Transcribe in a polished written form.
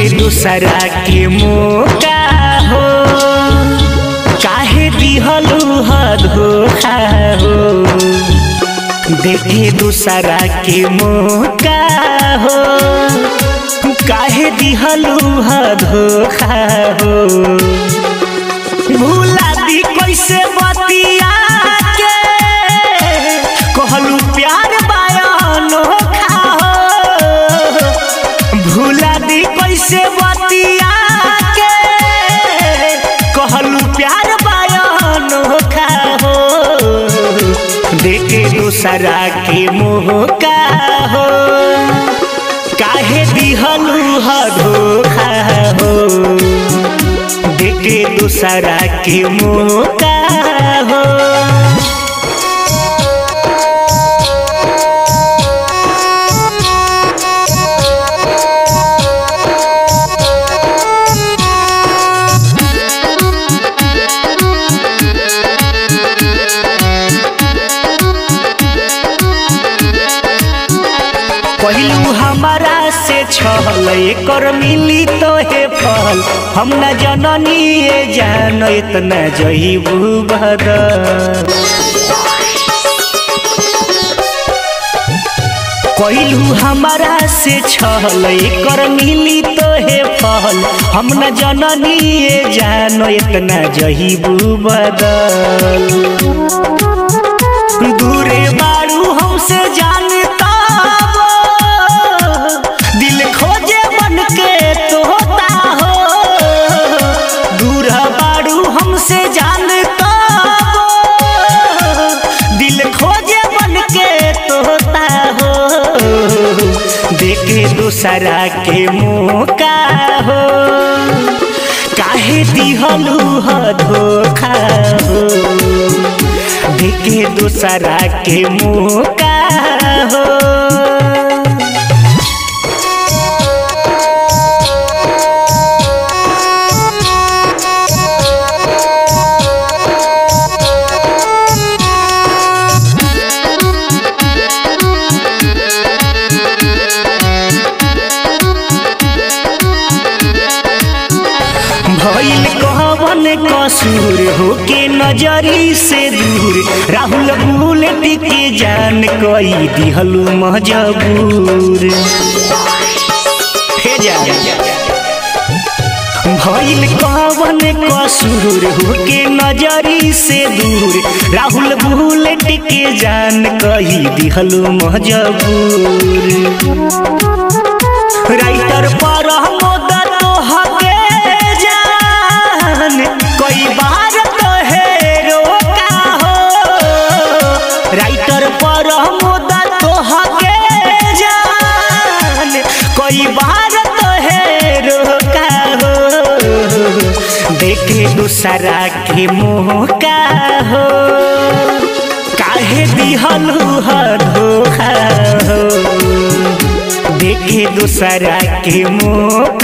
देखे दूसरा के मौका हो काहे दिहलू ह धोखा हो। देखे दूसरा के मौका हो काहे दिहलू ह धोखा हो। भूला दी कैसे बतिया के कहलू प्यार बायनोखा हो। भूला दी कैसे बतिया के कहलू प्यार बायनोखा हो। देखे दूसरा के मौका हो काहे दिहलू ह धोखा हो। देखे दूसरा के मौका हो। कहलू हमारा से छल एकर मिली तो हे फल। हम न जननी ये जान इतना जहीबू बदल। कहलू हमारा से छल एकर मिली तो हे फल। हम न जननी ये जान इतना जहीबू बदल। दूरे बारू हमसे जानता दिल खोजे बन के तोता हो। दूर बारू हमसे जानता दिल खोजे बन के तोता हो। देखे दूसरा के मौका हो काहे दिहलू ह धोखा हो। देखे दूसरा के मौका हो। भइल कहवन कसूर होके नजरी से दूर। राहुल बुलेट के जान कई दिहलू मजबूर। हे जा भइल कहवन कसूर होके नजरी से दूर। राहुल बुलेट के जान कई दिहलू मजबूर। राइटर पर कई बार कहे रोका हो। राइटर पर मुदा तोहके जान कई बार कहे रोका हो। देखे दूसरा के मौका हो काहे दिहलू ह धोखा हो। देखे दूसरा के मौका